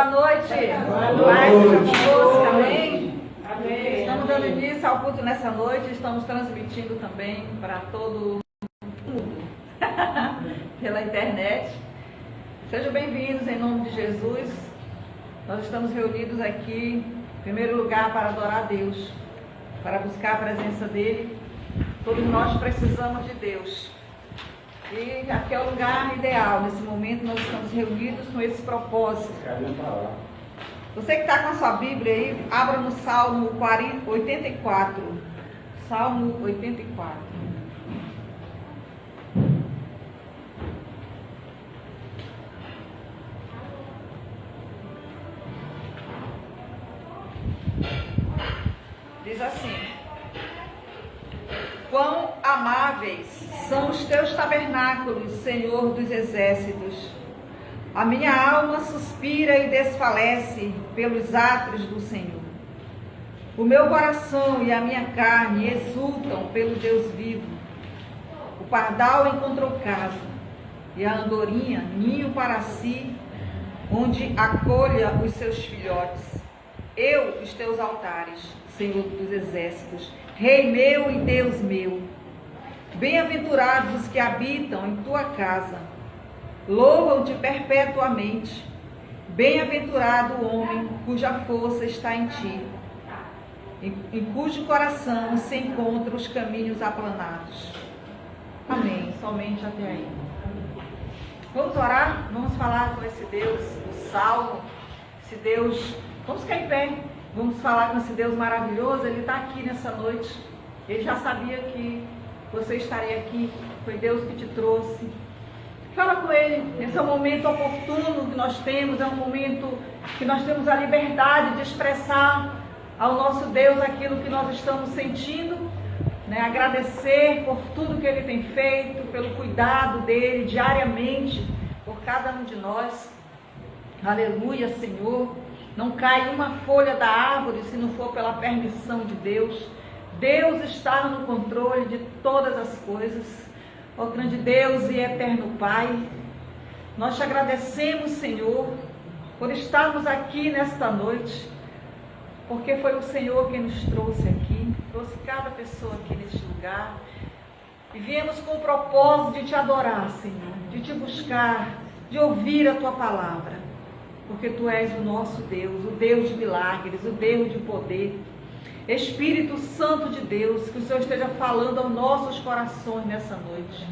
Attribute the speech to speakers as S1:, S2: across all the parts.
S1: Boa noite.
S2: Boa
S1: noite.
S2: noite.
S1: Amém?
S2: Amém.
S1: Estamos dando início ao culto nessa noite. Estamos transmitindo também para todo mundo pela internet. Sejam bem-vindos em nome de Jesus. Nós estamos reunidos aqui, em primeiro lugar, para adorar a Deus, para buscar a presença dEle. Todos nós precisamos de Deus. E aqui é o lugar ideal. Nesse momento nós estamos reunidos com esse propósito. Você que está com a sua Bíblia aí, abra no Salmo 84. Salmo 84. Diz assim: quão amáveis são os teus tabernáculos, Senhor dos exércitos. A minha alma suspira e desfalece pelos átrios do Senhor. O meu coração e a minha carne exultam pelo Deus vivo. O pardal encontrou casa, e a andorinha ninho para si, onde acolha os seus filhotes. Eu, os teus altares, Senhor dos exércitos, Rei meu e Deus meu. Bem-aventurados os que habitam em tua casa, louvam-te perpetuamente. Bem-aventurado o homem cuja força está em ti, em cujo coração se encontram os caminhos aplanados. Amém. Somente até aí. Vamos orar? Vamos falar com esse Deus, o Salmo, esse Deus. Vamos ficar em pé. Vamos falar com esse Deus maravilhoso. Ele está aqui nessa noite. Ele já sabia que você estaria aqui. Foi Deus que te trouxe. Fala com Ele. Esse é um momento oportuno que nós temos. É um momento que nós temos a liberdade de expressar ao nosso Deus aquilo que nós estamos sentindo, né? Agradecer por tudo que Ele tem feito, pelo cuidado dEle diariamente por cada um de nós. Aleluia, Senhor. Não cai uma folha da árvore se não for pela permissão de Deus. Deus está no controle de todas as coisas. Ó grande Deus e eterno Pai, nós te agradecemos, Senhor, por estarmos aqui nesta noite, porque foi o Senhor quem nos trouxe aqui, trouxe cada pessoa aqui neste lugar, e viemos com o propósito de te adorar, Senhor, de te buscar, de ouvir a tua palavra. Porque Tu és o nosso Deus, o Deus de milagres, o Deus de poder. Espírito Santo de Deus, que o Senhor esteja falando aos nossos corações nessa noite.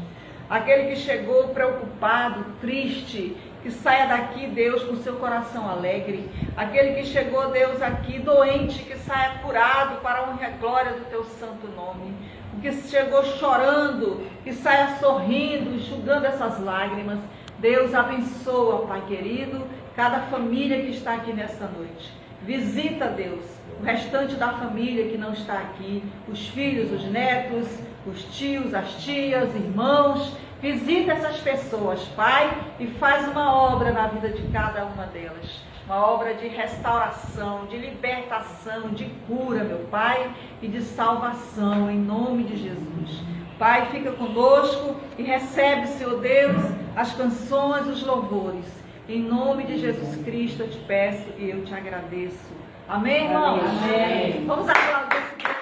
S1: Aquele que chegou preocupado, triste, que saia daqui, Deus, com seu coração alegre. Aquele que chegou, Deus, aqui doente, que saia curado para a honra e a glória do Teu santo nome. O que chegou chorando, que saia sorrindo, enxugando essas lágrimas. Deus abençoa, Pai querido, cada família que está aqui nesta noite. Visita, Deus, o restante da família que não está aqui, os filhos, os netos, os tios, as tias, irmãos. Visita essas pessoas, Pai, e faz uma obra na vida de cada uma delas. Uma obra de restauração, de libertação, de cura, meu Pai, e de salvação, em nome de Jesus. Pai, fica conosco e recebe, Senhor Deus, as canções, os louvores. Em nome de Jesus Cristo eu te peço e eu te agradeço. Amém, irmãos? Amém. Vamos aplaudir esse Deus.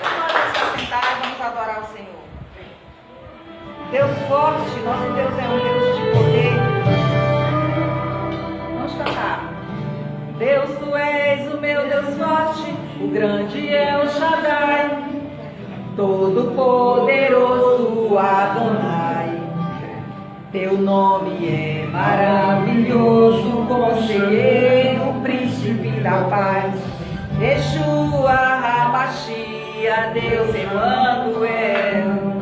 S1: Vamos se sentar e vamos adorar o Senhor. Deus forte, nosso Deus é um Deus de poder. Vamos cantar. Deus, Tu és o meu Deus forte, o grande é o Shaddai, todo poderoso Adonai. Teu nome é maravilhoso, conselheiro, príncipe da paz. Yeshua, Hamashia, Deus Emmanuel.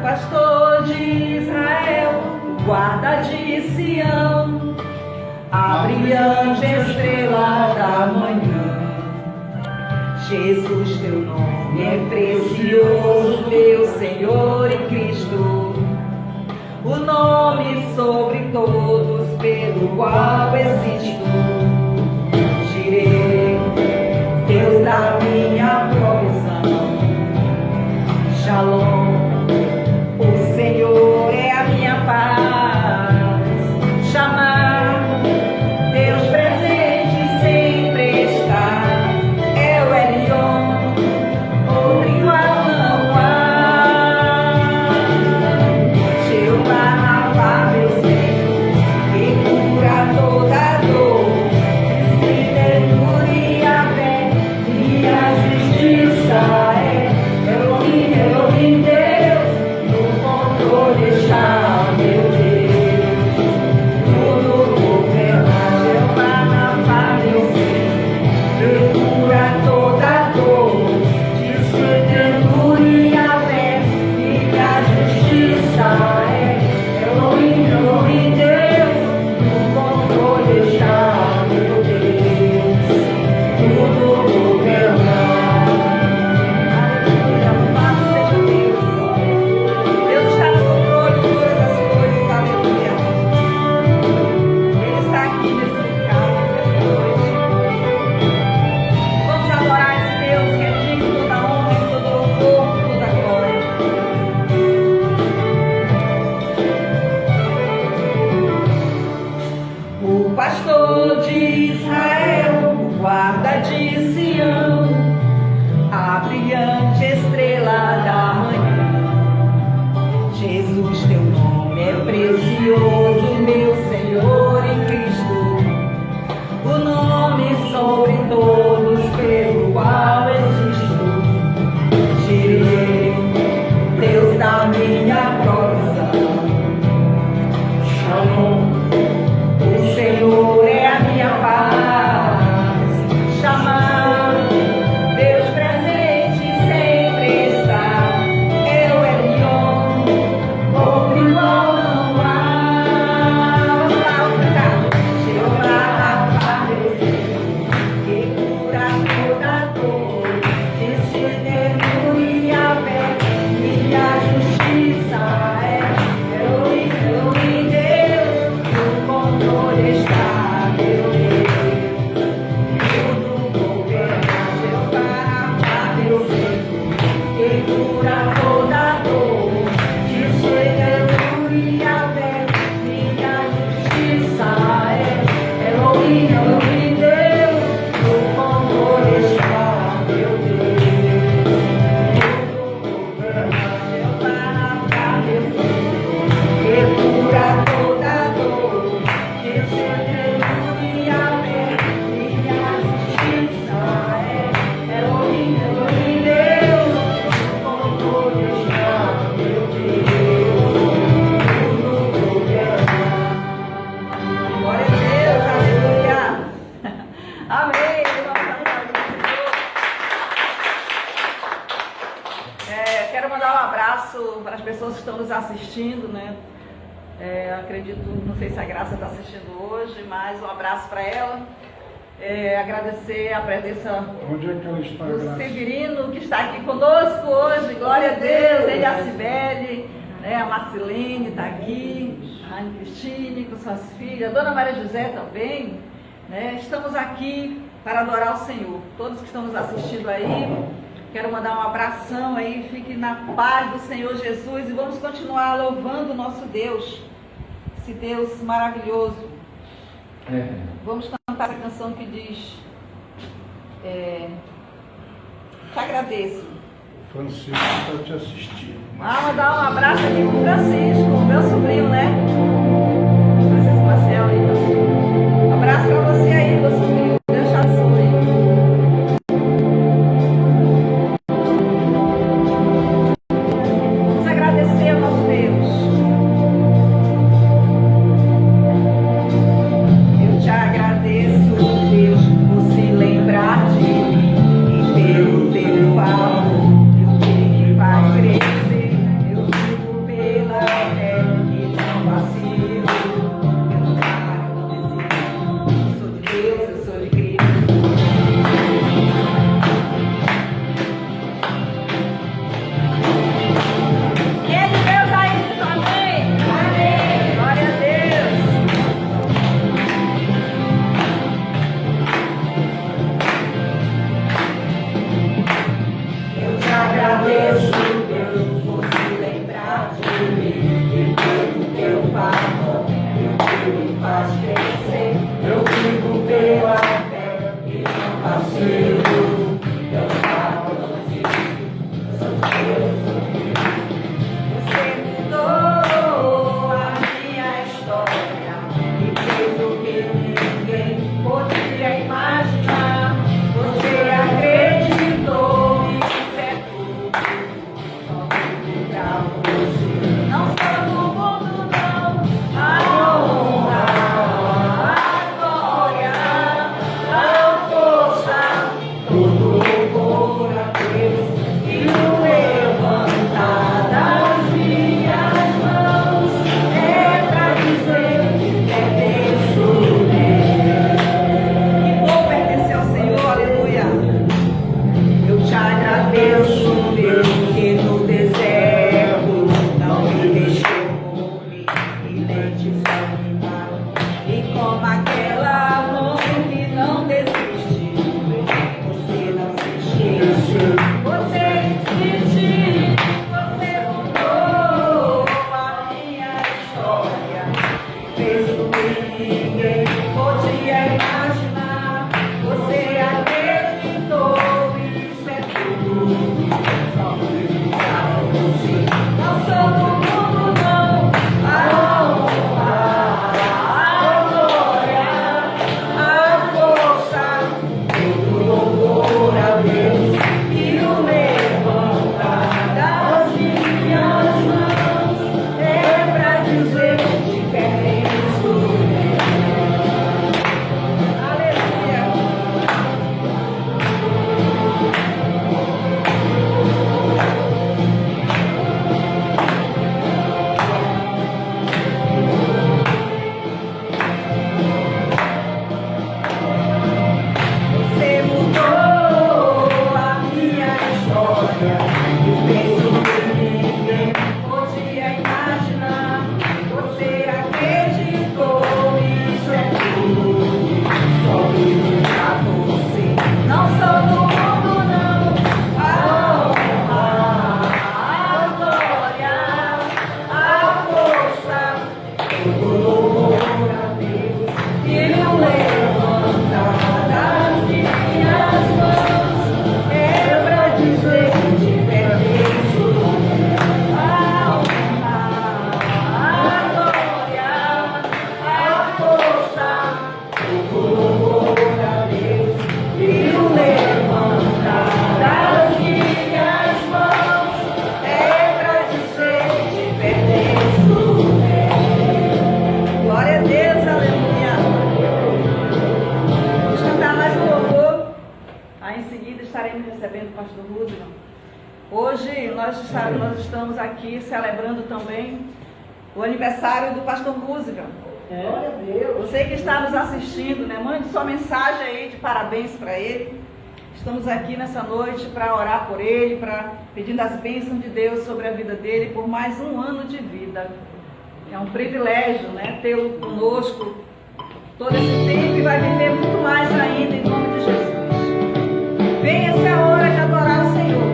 S1: Pastor de Israel, guarda de Sião, a brilhante estrela da manhã. Jesus, Teu nome é precioso, meu Senhor e Cristo. O nome sobre todos, pelo qual existo. Jireh, Deus da minha provisão. Shalom, o Senhor é a minha paz. Quero mandar um abraço para as pessoas que estão nos assistindo, né? Acredito, não sei se a Graça está assistindo hoje, mas um abraço para ela. Agradecer a presença
S2: Onde é que ela está,
S1: do
S2: Graça?
S1: Severino, que está aqui conosco hoje. Glória a Deus, ele e a Cibele, né? A Marcelene está aqui, a Anne Cristine com suas filhas, a Dona Maria José também, né? Estamos aqui para adorar o Senhor. Todos que estão nos assistindo aí, quero mandar um abração aí, fiquem na paz do Senhor Jesus e vamos continuar louvando o nosso Deus, esse Deus maravilhoso. Vamos cantar essa canção que diz: te agradeço.
S2: Francisco está te assistindo.
S1: Mandar um abraço aqui pro Francisco, meu sobrinho, né? Francisco Marcel aí, meu sobrinho. Um abraço para você aí, meu sobrinho. Deus te abençoe. Vamos agradecer ao nosso Deus. Eu te agradeço, Deus, por se lembrar de mim e pelo teu favor. Me faz crescer, eu vivo pela fé e não vacilo. Eu não paro, não desisto. Sou de Deus, eu sou de Cristo. Quem é de Deus aí, diz amém? Amém. Glória a Deus. Eu te agradeço, Deus, por se lembrar de mim e pelo teu favor, que me faz crescer. Eu vivo pela fé e não vacilo. Eu falo, não desisto. Sou Deus, você mudou a minha história e fez o que ninguém podia imaginar. Você acreditou e isso é tudo, só tudo pra você. Não sou do mundo, não. A honra, a glória, a força, todo louvor a Deus e o levantar das minhas mãos é pra dizer que pertenço, né? Que bom pertencer ao Senhor, aleluia. Eu te agradeço, Deus, que no deserto não me deixou morrer e nem desanimar. E como aquela mãe que não desiste, você não se esqueceu. Você existe, você mudou a minha história. Fez o que ninguém podia imaginar. Você acreditou, isso é tudo. Só pra você. Não sou do mundo, não. A honra, a glória, a força, todo louvor a Deus e o levantar das minhas mãos é pra dizer que pertenço. Aleluia. Você mudou a minha história e fez o que ninguém podia imaginar. Você acreditou, isso é tudo, só vivo pra você. Não sou do mundo, não. A honra, a glória, a força, todo louvor a Deus e o levantar das minhas mãos é pra dizer que pertenço. A honra, a glória, a força, todo louvor a Deus e o levantar das minhas mãos é pra dizer que pertenço. Glória a Deus, aleluia. Vamos cantar mais um louvor. Aí em seguida estaremos recebendo o pastor Rúdio. Hoje nós estamos aqui celebrando também o aniversário do pastor Roosevelt.
S3: Glória a Deus.
S1: Você que está nos assistindo, né? Mande sua mensagem aí de parabéns para ele. Estamos aqui nessa noite para orar por ele, pedindo as bênçãos de Deus sobre a vida dele por mais um ano de vida. É um privilégio, né? Tê-lo conosco todo esse tempo e vai viver muito mais ainda em nome de Jesus. Venha, essa é a hora de adorar o Senhor.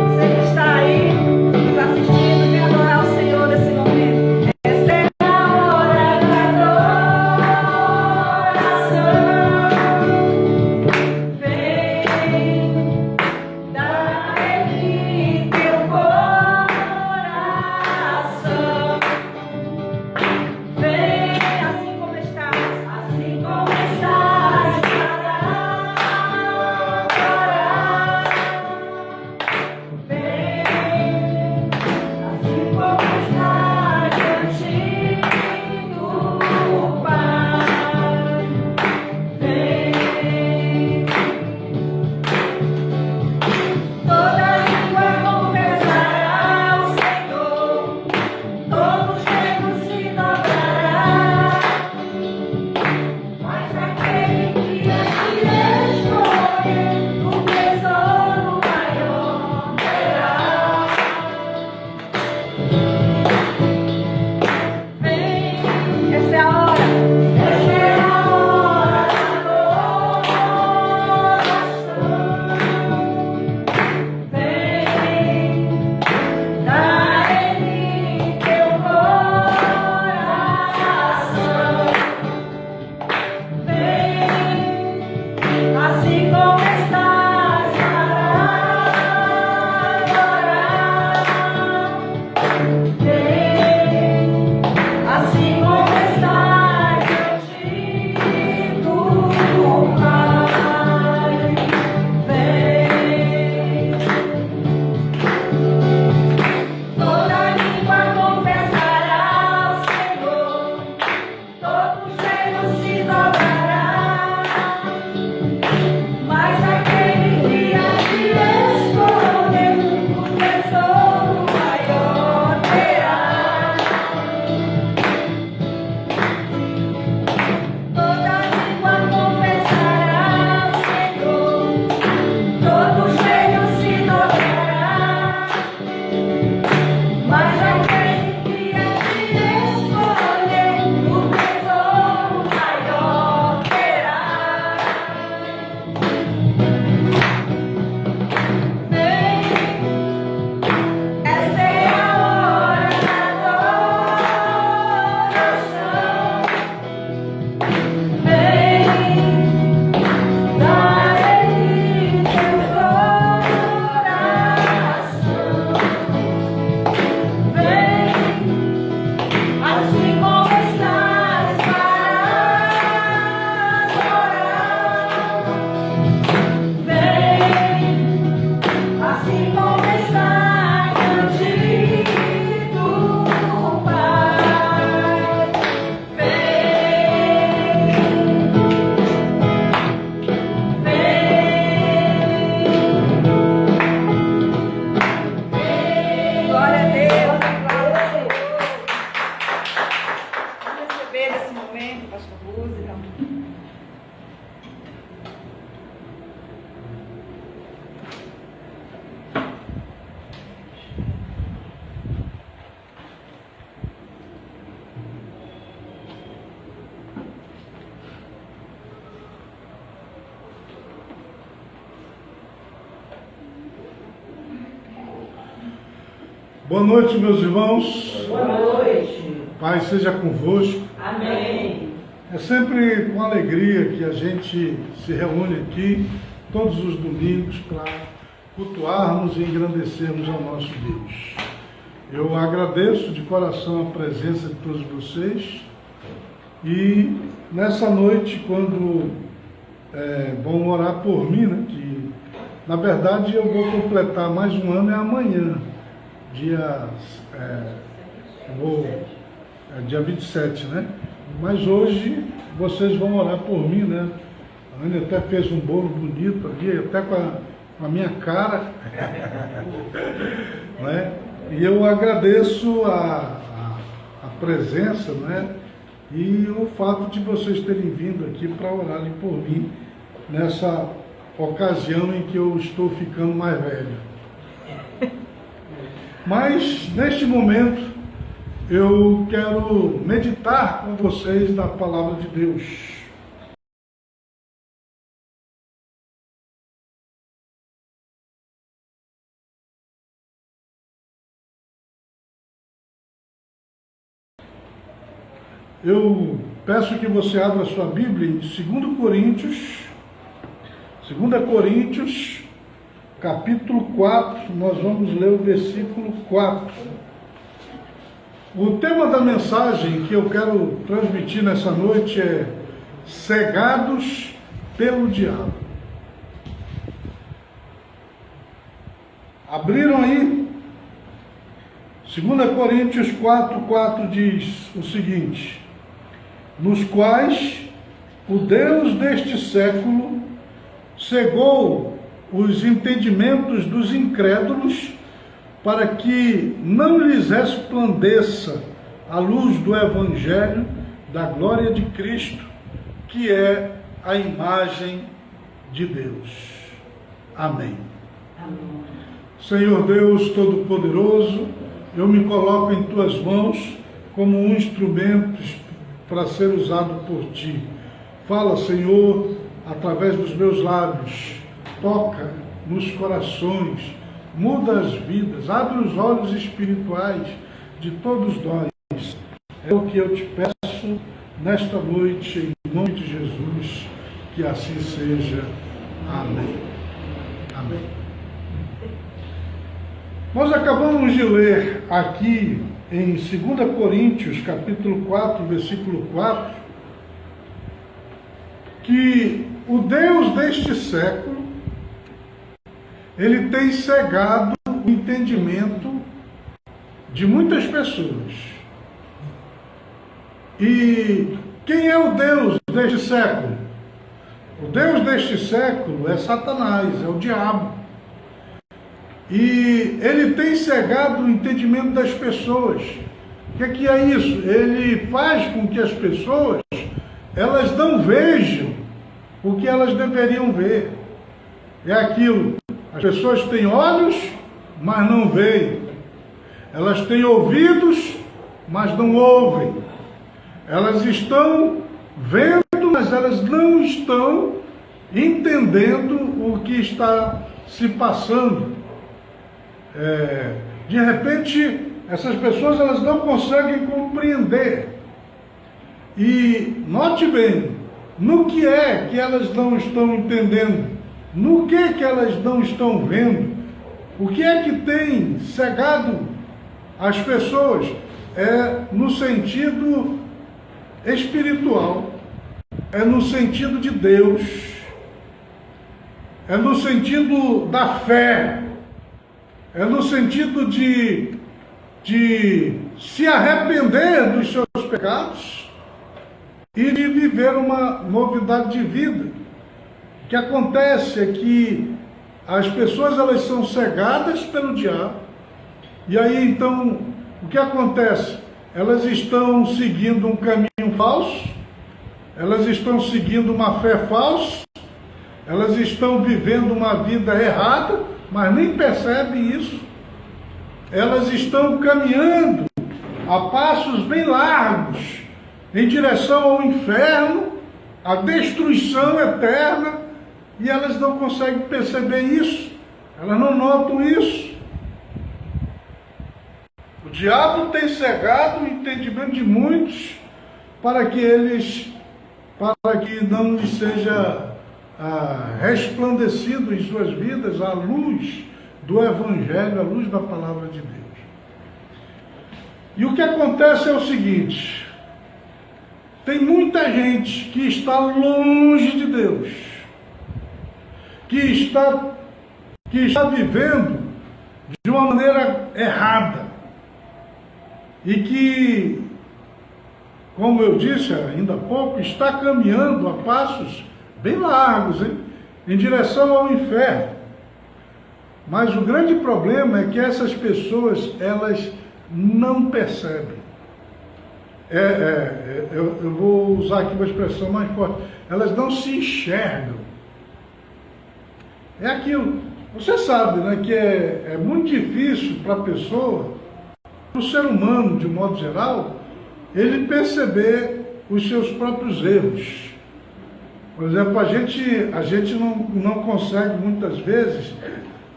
S1: Você que está aí nos assistindo, vem adorar o Senhor nesse momento. Essa é a hora da adoração. Vem, dá-lhe teu coração. Vem, assim como estás, para adorar. Vem, assim como estás, diante do Pai. Vem, toda língua confessará ao Senhor, todo joelho se dobrará, mas aquele que a ti escolher, o tesouro maior terá. Vem, essa é a hora, essa é a hora da adoração. Vem, dá-lhe teu coração. Vem, assim como estás, para adorar. Vem, assim como estás, diante do Pai. Vem, toda língua confessará ao Senhor, todo joelho se dobrará, mas aquele que a ti escolher, o tesouro maior terá. Toda língua confessará ao Senhor, todo joelho se dobrará, mas aquele que a ti escolher, o tesouro maior terá. Vem, essa é a hora da adoração. Vem, dá-lhe teu coração. Vem, assim como estás, para adorar. Vem, assim como estás, diante do Pai. Vem, glória a Deus, aplausos ao Senhor. Vamos receber nesse momento, pastor Roosevelt.
S2: Boa noite, meus irmãos.
S3: Boa noite.
S2: Pai seja convosco.
S3: Amém.
S2: É sempre com alegria que a gente se reúne aqui todos os domingos para cultuarmos e engrandecermos ao nosso Deus. Eu agradeço de coração a presença de todos vocês e nessa noite, quando vão orar por mim, né, que na verdade eu vou completar mais um ano, é amanhã, dia 27, né? Mas hoje vocês vão orar por mim, né? A Ana até fez um bolo bonito ali, até com com a minha cara. Né? E eu agradeço a presença, né? E o fato de vocês terem vindo aqui para orarem por mim nessa ocasião em que eu estou ficando mais velho. Mas neste momento eu quero meditar com vocês na palavra de Deus. Eu peço que você abra sua Bíblia em 2 Coríntios, capítulo 4, nós vamos ler o versículo 4. O tema da mensagem que eu quero transmitir nessa noite é cegados pelo diabo. Abriram aí? 2 Coríntios 4 diz o seguinte: nos quais o Deus deste século cegou os entendimentos dos incrédulos, para que não lhes resplandeça a luz do Evangelho da glória de Cristo, que é a imagem de Deus. Amém.
S3: Amém.
S2: Senhor Deus Todo-Poderoso, eu me coloco em Tuas mãos como um instrumento para ser usado por Ti. Fala, Senhor, através dos meus lábios, toca nos corações, muda as vidas, abre os olhos espirituais de todos nós. É o que eu te peço nesta noite, em nome de Jesus, que assim seja. Amém. Amém. Nós acabamos de ler aqui em 2 Coríntios, capítulo 4, versículo 4, que o Deus deste século, ele tem cegado o entendimento de muitas pessoas. E quem é o Deus deste século? O Deus deste século é Satanás, é o diabo. E ele tem cegado o entendimento das pessoas. O que é isso? Ele faz com que as pessoas, elas não vejam o que elas deveriam ver. É aquilo, as pessoas têm olhos, mas não veem. Elas têm ouvidos, mas não ouvem. Elas estão vendo, mas elas não estão entendendo o que está se passando. De repente, essas pessoas elas não conseguem compreender. E note bem, no que é que elas não estão entendendo, no que é que elas não estão vendo, o que é que tem cegado as pessoas? É no sentido espiritual, é no sentido de Deus, é no sentido da fé, é no sentido de se arrepender dos seus pecados e de viver uma novidade de vida. O que acontece é que as pessoas elas são cegadas pelo diabo, e aí então o que acontece? Elas estão seguindo um caminho falso, elas estão seguindo uma fé falsa, elas estão vivendo uma vida errada, mas nem percebem isso. Elas estão caminhando a passos bem largos em direção ao inferno, à destruição eterna, e elas não conseguem perceber isso, elas não notam isso. O diabo tem cegado o entendimento de muitos para que não lhes seja resplandecido em suas vidas a luz do Evangelho, a luz da palavra de Deus. E o que acontece é o seguinte: tem muita gente que está longe de Deus, que está vivendo de uma maneira errada, e que, como eu disse ainda há pouco, está caminhando a passos bem largos, em direção ao inferno. Mas o grande problema é que essas pessoas, elas não percebem. Eu vou usar aqui uma expressão mais forte. Elas não se enxergam. É aquilo. Você sabe, né, que é muito difícil para a pessoa, para o ser humano, de modo geral, ele perceber os seus próprios erros. Por exemplo, a gente não consegue, muitas vezes,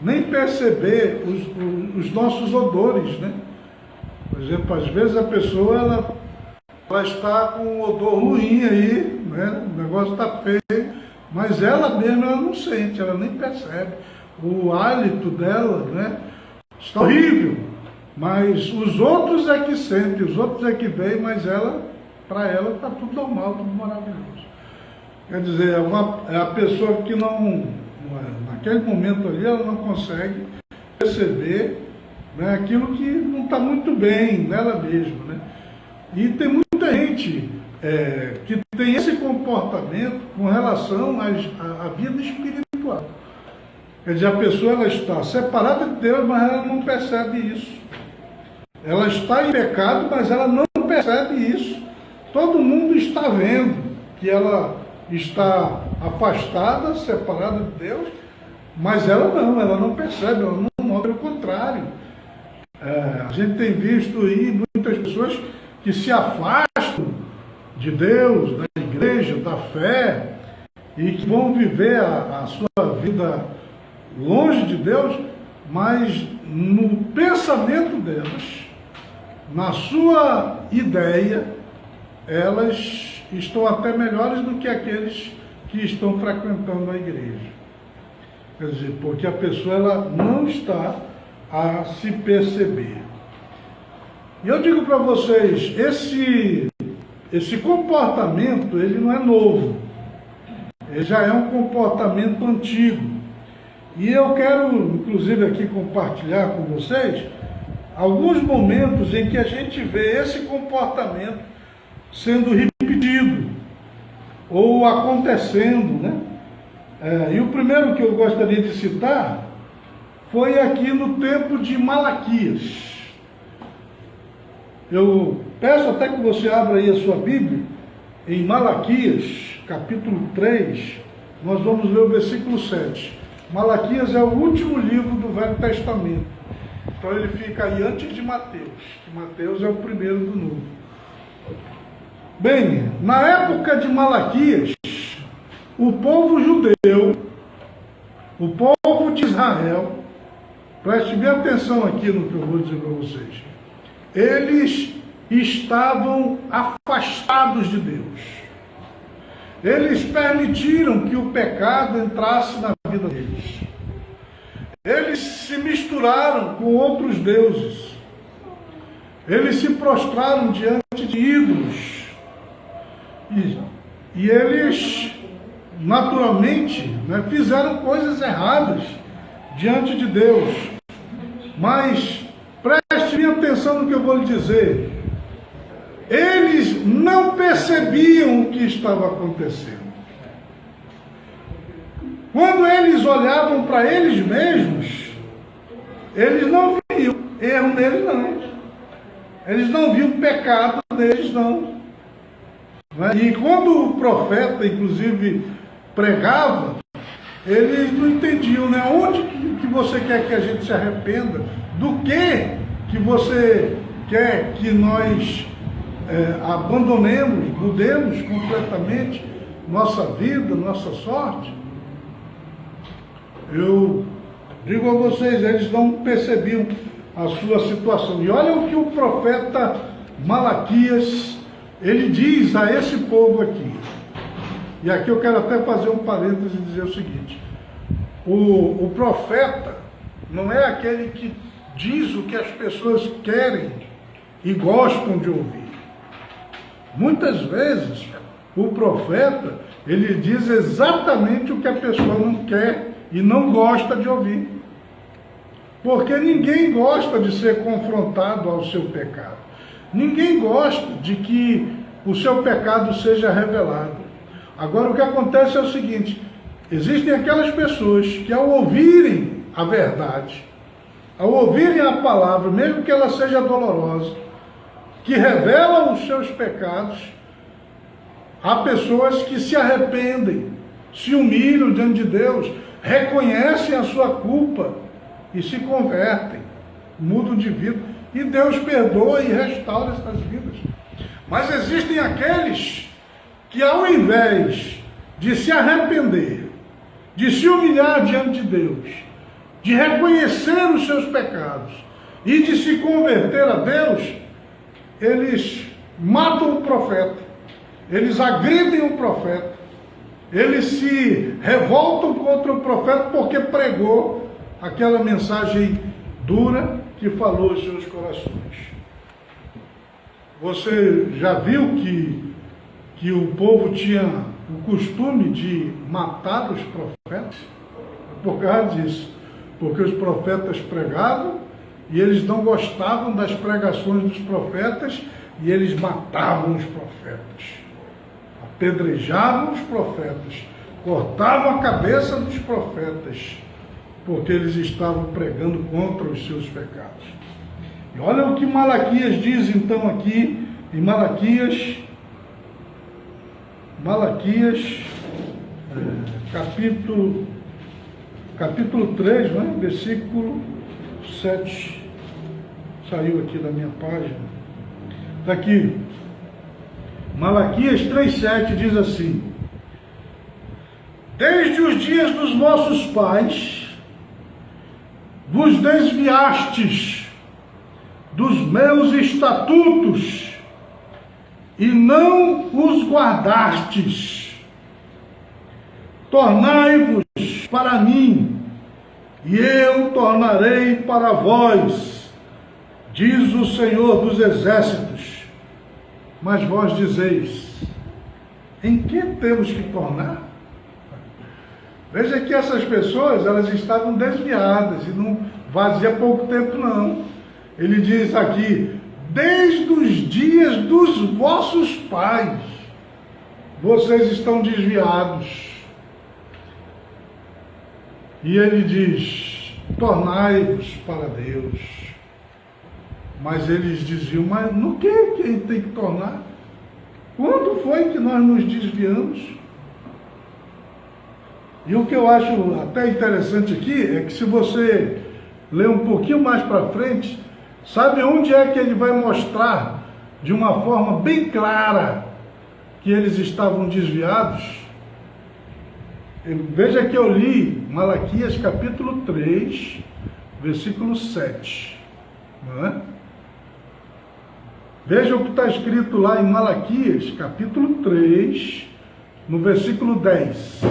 S2: nem perceber os nossos odores, né? Por exemplo, às vezes a pessoa, ela está com um odor ruim aí, né? O negócio está feio, mas ela mesma ela não sente, ela nem percebe. O hálito dela, né, está horrível, mas os outros é que sentem, os outros é que veem, mas para ela está tudo normal, tudo maravilhoso. Quer dizer, é a pessoa que naquele momento ali, ela não consegue perceber, né, aquilo que não está muito bem nela mesma, né? E tem muita gente que tem esse comportamento com relação à vida espiritual. Quer dizer, a pessoa ela está separada de Deus, mas ela não percebe isso. Ela está em pecado, mas ela não percebe isso. Todo mundo está vendo que ela está afastada, separada de Deus, mas ela não percebe, ela não nota, pelo contrário. A gente tem visto aí muitas pessoas que se afastam de Deus, da igreja, da fé, e que vão viver a sua vida longe de Deus, mas no pensamento delas, na sua ideia, elas estão até melhores do que aqueles que estão frequentando a igreja. Quer dizer, porque a pessoa ela não está a se perceber. E eu digo para vocês, esse comportamento, ele não é novo. Ele já é um comportamento antigo. E eu quero, inclusive, aqui compartilhar com vocês alguns momentos em que a gente vê esse comportamento sendo repetido ou acontecendo, né? E o primeiro que eu gostaria de citar foi aqui no tempo de Malaquias. Eu peço até que você abra aí a sua Bíblia, em Malaquias, capítulo 3, nós vamos ler o versículo 7. Malaquias é o último livro do Velho Testamento. Então ele fica aí antes de Mateus, que Mateus é o primeiro do Novo. Bem, na época de Malaquias, o povo judeu, o povo de Israel, preste bem atenção aqui no que eu vou dizer para vocês, eles estavam afastados de Deus. Eles permitiram que o pecado entrasse na vida deles. Eles se misturaram com outros deuses. Eles se prostraram diante de ídolos. E eles, naturalmente, né, fizeram coisas erradas diante de Deus. Mas preste atenção no que eu vou lhe dizer. Eles não percebiam o que estava acontecendo. Quando eles olhavam para eles mesmos, eles não viam erro neles, não. Eles não viam pecado neles, não. E quando o profeta, inclusive, pregava, eles não entendiam, né? Onde que você quer que a gente se arrependa? Do que você quer que nós abandonemos, mudemos completamente nossa vida, nossa sorte? Eu digo a vocês, eles não percebiam a sua situação. E olha o que o profeta Malaquias, ele diz a esse povo aqui. E aqui eu quero até fazer um parêntese e dizer o seguinte: o profeta não é aquele que diz o que as pessoas querem e gostam de ouvir. Muitas vezes, o profeta, ele diz exatamente o que a pessoa não quer e não gosta de ouvir. Porque ninguém gosta de ser confrontado ao seu pecado. Ninguém gosta de que o seu pecado seja revelado. Agora, o que acontece é o seguinte: existem aquelas pessoas que, ao ouvirem a verdade, ao ouvirem a palavra, mesmo que ela seja dolorosa, que revela os seus pecados, há pessoas que se arrependem, se humilham diante de Deus, reconhecem a sua culpa e se convertem, mudam de vida, e Deus perdoa e restaura essas vidas. Mas existem aqueles que, ao invés de se arrepender, de se humilhar diante de Deus, de reconhecer os seus pecados e de se converter a Deus, eles matam o profeta, eles agridem o profeta, eles se revoltam contra o profeta porque pregou aquela mensagem dura que falou aos seus corações. Você já viu que o povo tinha o costume de matar os profetas? Por causa disso. Porque os profetas pregavam e eles não gostavam das pregações dos profetas e eles matavam os profetas. Apedrejavam os profetas. Cortavam a cabeça dos profetas. Porque eles estavam pregando contra os seus pecados. E olha o que Malaquias diz então aqui, em Malaquias capítulo 3, né? Versículo 7. Saiu aqui da minha página. Está aqui. Malaquias 3,7 diz assim: desde os dias dos vossos pais, vos desviastes dos meus estatutos e não os guardastes. Tornai-vos para mim, e eu tornarei para vós, diz o Senhor dos Exércitos. Mas vós dizeis: em que temos que tornar? Veja que essas pessoas, elas estavam desviadas, e não fazia pouco tempo não. Ele diz aqui: desde os dias dos vossos pais, vocês estão desviados. E ele diz: tornai-vos para Deus. Mas eles diziam: mas no que a gente tem que tornar? Quando foi que nós nos desviamos? E o que eu acho até interessante aqui é que, se você ler um pouquinho mais para frente, sabe onde é que ele vai mostrar de uma forma bem clara que eles estavam desviados? Veja que eu li Malaquias capítulo 3, versículo 7. Não é? Veja o que está escrito lá em Malaquias capítulo 3, no versículo 10.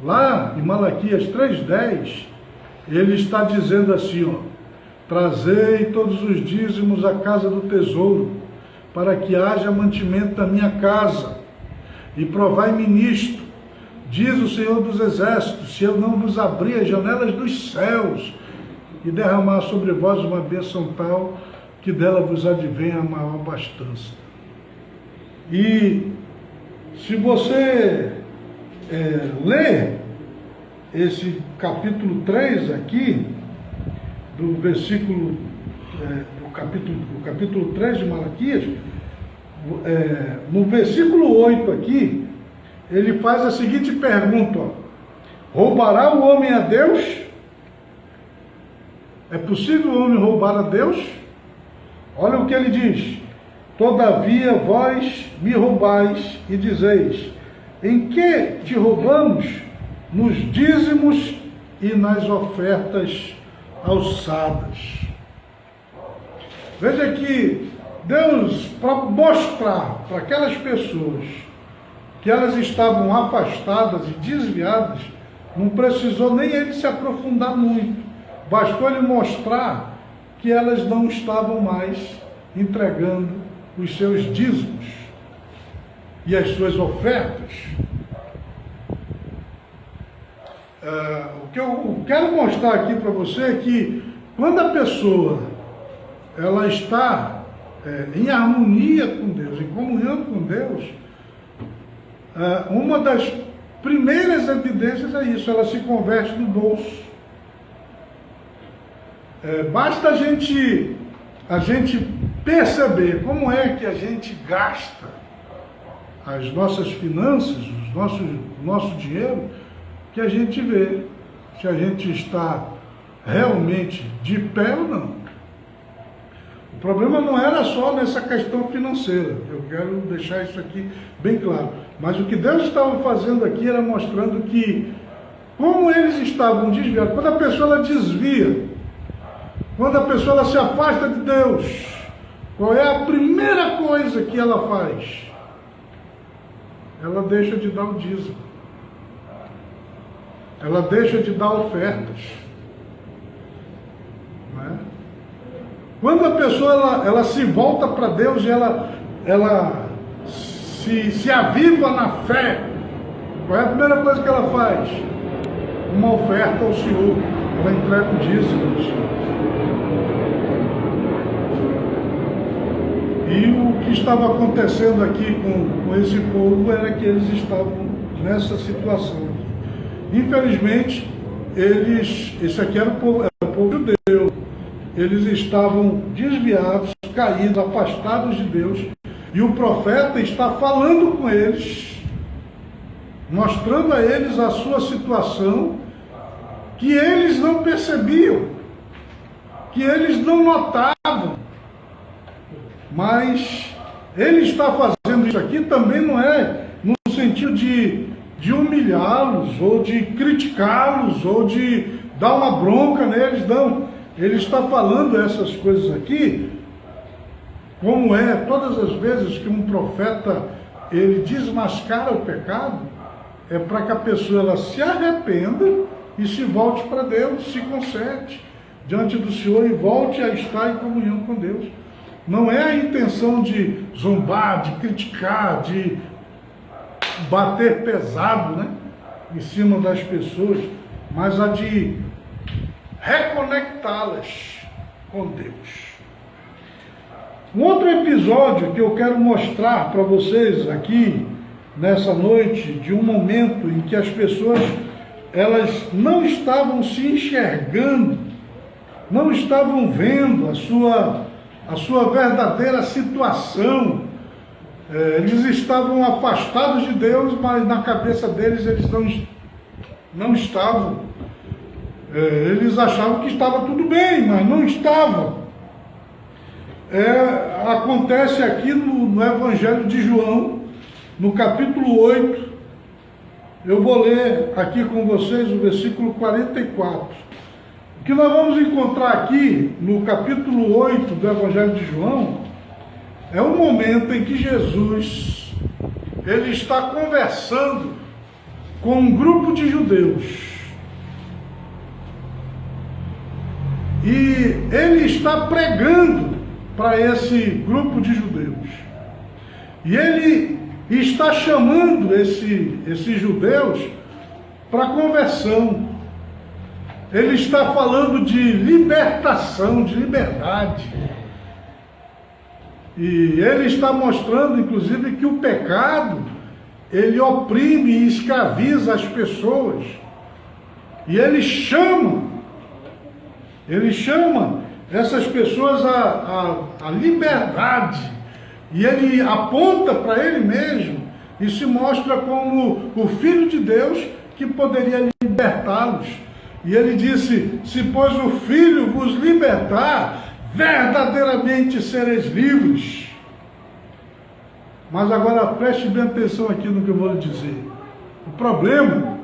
S2: Lá em Malaquias 3,10, ele está dizendo assim, ó: trazei todos os dízimos à casa do tesouro, para que haja mantimento da minha casa, e provai-me nisto, diz o Senhor dos Exércitos, se eu não vos abrir as janelas dos céus, e derramar sobre vós uma bênção tal, que dela vos advenha a maior abastança. E se você ler esse capítulo 3 aqui, do versículo, do capítulo 3 de Malaquias, no versículo 8 aqui, ele faz a seguinte pergunta: ó: roubará o homem a Deus? É possível o homem roubar a Deus? Olha o que ele diz: todavia vós me roubais e dizeis: em que te roubamos? Nos dízimos e nas ofertas alçadas. Veja que Deus, para mostrar para aquelas pessoas que elas estavam afastadas e desviadas, não precisou nem ele se aprofundar muito. Bastou ele mostrar que elas não estavam mais entregando os seus dízimos e as suas ofertas. O que eu quero mostrar aqui para você é que, quando a pessoa ela está em harmonia com Deus, em comunhão com Deus, uma das primeiras evidências é isso: ela se converte no bolso. Basta a gente perceber como é que a gente gasta as nossas finanças, o nosso dinheiro, que a gente vê se a gente está realmente de pé ou não. O problema não era só nessa questão financeira, eu quero deixar isso aqui bem claro. Mas o que Deus estava fazendo aqui era mostrando que, como eles estavam desviados, quando a pessoa ela desvia, quando a pessoa ela se afasta de Deus, qual é a primeira coisa que ela faz? Ela deixa de dar o dízimo. Ela deixa de dar ofertas. Não é? Quando a pessoa ela se volta para Deus e ela se aviva na fé, qual é a primeira coisa que ela faz? Uma oferta ao Senhor. Ela entrega o dízimo ao Senhor. E o que estava acontecendo aqui com esse povo era que eles estavam nessa situação. Infelizmente, esse aqui era o povo judeu. Eles estavam desviados, caídos, afastados de Deus. E o profeta está falando com eles, mostrando a eles a sua situação, que eles não percebiam, que eles não notavam. Mas ele está fazendo isso aqui também não é no sentido de humilhá-los, ou de criticá-los, ou de dar uma bronca neles, não. Ele está falando essas coisas aqui, como é todas as vezes que um profeta ele desmascara o pecado, é para que a pessoa ela se arrependa e se volte para Deus, se conserte diante do Senhor e volte a estar em comunhão com Deus. Não é a intenção de zombar, de criticar, de bater pesado, né, em cima das pessoas, mas a de reconectá-las com Deus. Um outro episódio que eu quero mostrar para vocês aqui nessa noite, de um momento em que as pessoas elas não estavam se enxergando, não estavam vendo a sua verdadeira situação. Eles estavam afastados de Deus, mas na cabeça deles eles não estavam. Eles achavam que estava tudo bem, mas não estava. Acontece aqui no Evangelho de João, no capítulo 8. Eu vou ler aqui com vocês o versículo 44. O que nós vamos encontrar aqui no capítulo 8 do Evangelho de João é um momento em que Jesus ele está conversando com um grupo de judeus. E ele está pregando para esse grupo de judeus. E ele está chamando esses judeus para conversão. Ele está falando de libertação, de liberdade. E ele está mostrando, inclusive, que o pecado, ele oprime e escraviza as pessoas. E ele chama essas pessoas à liberdade. E ele aponta para ele mesmo e se mostra como o Filho de Deus que poderia libertá-los. E ele disse: se pois o Filho vos libertar, verdadeiramente sereis livres. Mas agora preste bem atenção aqui no que eu vou lhe dizer. O problema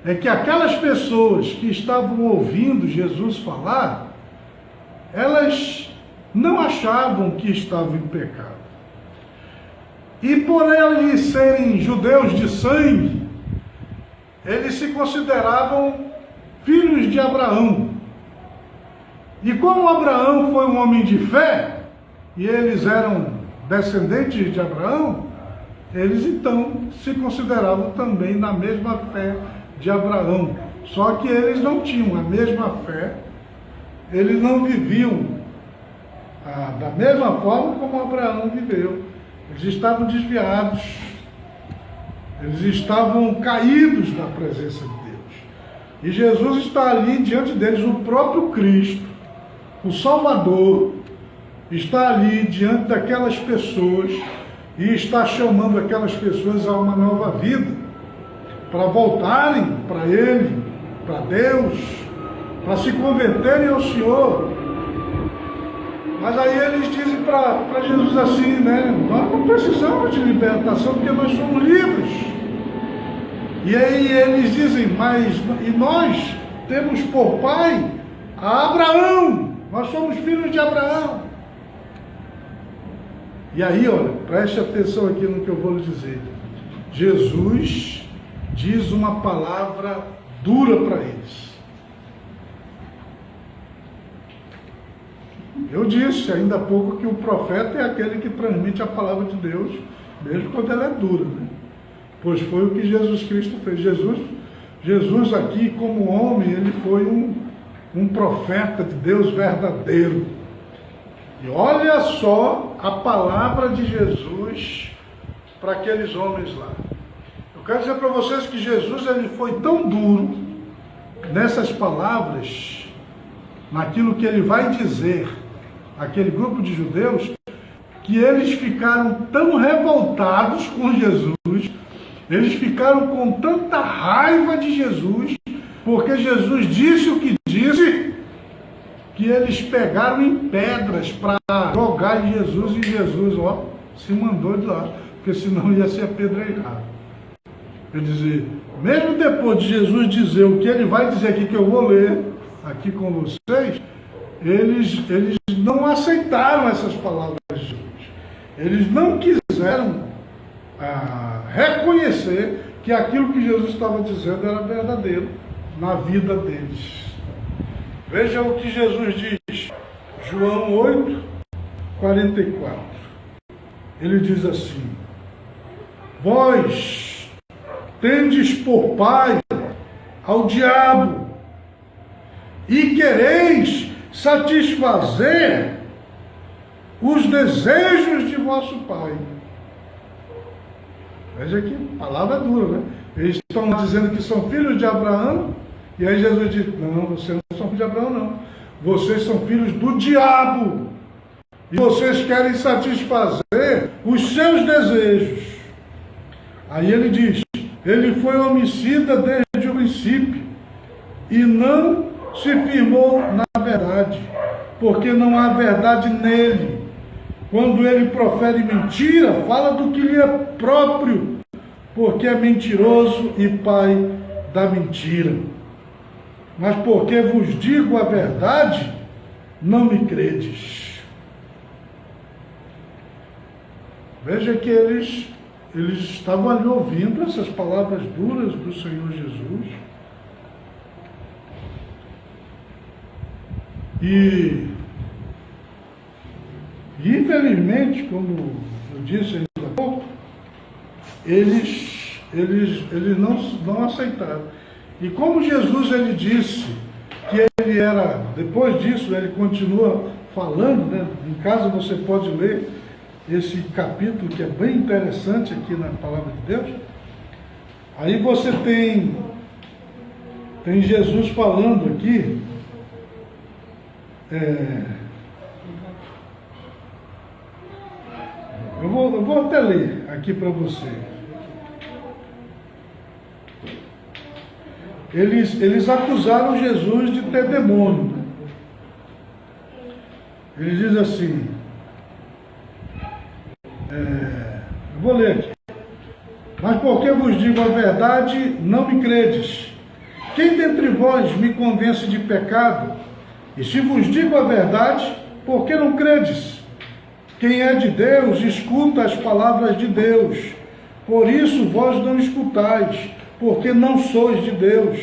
S2: é que aquelas pessoas que estavam ouvindo Jesus falar, elas não achavam que estavam em pecado. E por eles serem judeus de sangue, eles se consideravam filhos de Abraão. E como Abraão foi um homem de fé, e eles eram descendentes de Abraão, eles então se consideravam também na mesma fé de Abraão. Só que eles não tinham a mesma fé, eles não viviam da mesma forma como Abraão viveu. Eles estavam desviados, eles estavam caídos na presença de Deus. E Jesus está ali diante deles, o próprio Cristo, o Salvador está ali diante daquelas pessoas e está chamando aquelas pessoas a uma nova vida, para voltarem para Ele, para Deus, para se converterem ao Senhor. Mas aí eles dizem para Jesus assim, né? Nós não precisamos de libertação porque nós somos livres. E aí eles dizem, mas e nós temos por pai a Abraão, nós somos filhos de Abraão. E aí, olha, preste atenção aqui no que eu vou lhe dizer. Jesus diz uma palavra dura para eles. Eu disse ainda há pouco que o profeta é aquele que transmite a palavra de Deus, mesmo quando ela é dura, né? Pois foi o que Jesus Cristo fez. Jesus aqui, como homem, ele foi um profeta de Deus verdadeiro. E olha só a palavra de Jesus para aqueles homens lá. Eu quero dizer para vocês que Jesus ele foi tão duro nessas palavras, naquilo que ele vai dizer àquele grupo de judeus, que eles ficaram tão revoltados com Jesus, eles ficaram com tanta raiva de Jesus, porque Jesus disse o que disse, que eles pegaram em pedras para jogar em Jesus, e Jesus, ó, se mandou de lá, porque senão ia ser apedrejado. Quer dizer, mesmo depois de Jesus dizer o que ele vai dizer aqui, que eu vou ler aqui com vocês, eles não aceitaram essas palavras de Jesus. Eles não quiseram reconhecer que aquilo que Jesus estava dizendo era verdadeiro na vida deles. Veja o que Jesus diz, João 8, 44. Ele diz assim: vós tendes por pai ao diabo e quereis satisfazer os desejos de vosso pai. Veja que palavra dura, né? Eles estão dizendo que são filhos de Abraão, e aí Jesus diz, não, vocês não são filhos de Abraão, não. Vocês são filhos do diabo. E vocês querem satisfazer os seus desejos. Aí ele diz, ele foi homicida desde o princípio, e não se firmou na verdade, porque não há verdade nele. Quando ele profere mentira, fala do que lhe é próprio, porque é mentiroso e pai da mentira. Mas porque vos digo a verdade, não me credes. Veja que eles estavam ali ouvindo essas palavras duras do Senhor Jesus. E infelizmente, como eu disse ainda há pouco, eles não aceitaram. E como Jesus ele disse que ele era, depois disso ele continua falando, né? Em casa você pode ler esse capítulo que é bem interessante aqui na palavra de Deus. Aí você tem Jesus falando aqui, eu vou até ler aqui para você. Eles acusaram Jesus de ter demônio. Ele diz assim, eu vou ler aqui. Mas porque vos digo a verdade, não me credes. Quem dentre vós me convence de pecado? E se vos digo a verdade, por que não credes? Quem é de Deus, escuta as palavras de Deus. Por isso vós não escutais, porque não sois de Deus.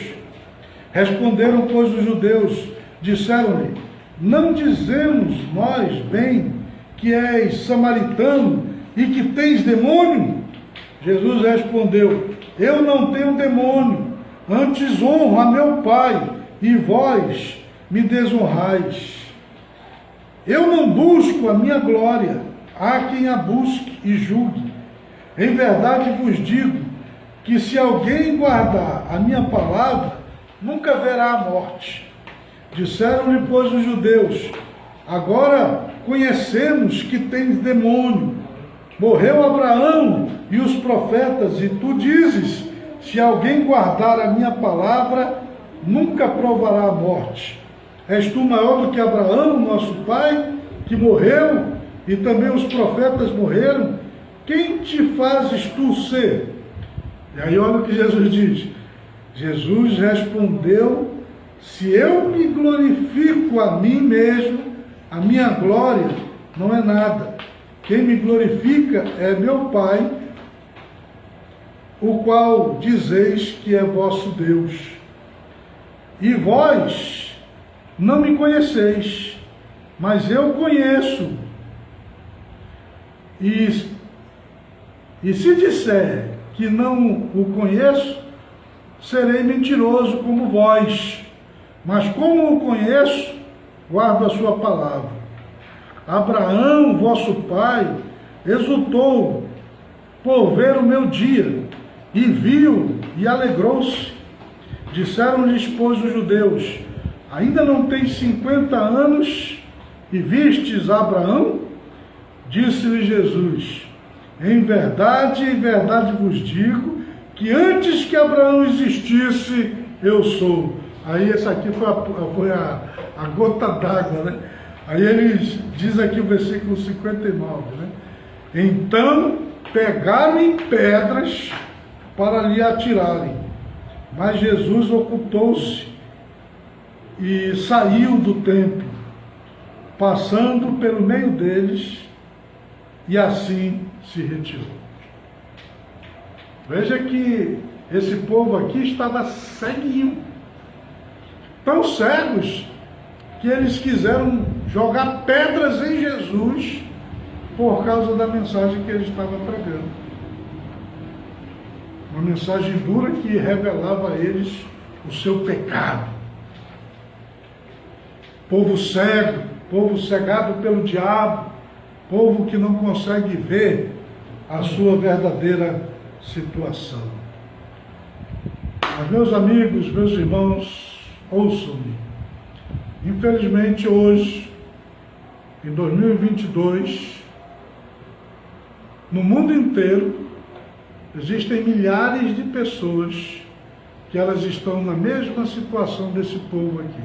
S2: Responderam, pois, os judeus, disseram-lhe, não dizemos nós bem que és samaritano e que tens demônio? Jesus respondeu, eu não tenho demônio, antes honro a meu Pai, e vós me desonrais. Eu não busco a minha glória, há quem a busque e julgue. Em verdade vos digo, que se alguém guardar a minha palavra, nunca verá a morte. Disseram-lhe, pois, os judeus, Agora conhecemos que tens demônio. Morreu Abraão e os profetas, e tu dizes: se alguém guardar a minha palavra, nunca provará a morte. És tu maior do que Abraão, nosso pai, que morreu, e também os profetas morreram? Quem te fazes tu ser? E aí olha o que Jesus diz. Jesus respondeu: se eu me glorifico a mim mesmo, a minha glória não é nada. Quem me glorifica é meu Pai, o qual dizeis que é vosso Deus. E vós não me conheceis, mas eu conheço. E se disser que não o conheço, serei mentiroso como vós. Mas como o conheço, guardo a sua palavra. Abraão, vosso pai, exultou por ver o meu dia, e viu e alegrou-se. Disseram-lhes, pois, os judeus: ainda não tens 50 anos e vistes Abraão? Disse-lhe Jesus: em verdade vos digo, que antes que Abraão existisse, eu sou. Aí essa aqui foi a gota d'água, né? Aí ele diz aqui o versículo 59, né? Então pegaram em pedras para lhe atirarem, mas Jesus ocultou-se e saiu do templo, passando pelo meio deles, e assim se retirou. Veja que esse povo aqui estava ceguinho, tão cegos que eles quiseram jogar pedras em Jesus por causa da mensagem que ele estava pregando. Uma mensagem dura que revelava a eles o seu pecado. Povo cego, povo cegado pelo diabo, povo que não consegue ver a sua verdadeira situação. Mas, meus amigos, meus irmãos, ouçam-me. Infelizmente, hoje, em 2022, no mundo inteiro, existem milhares de pessoas que elas estão na mesma situação desse povo aqui.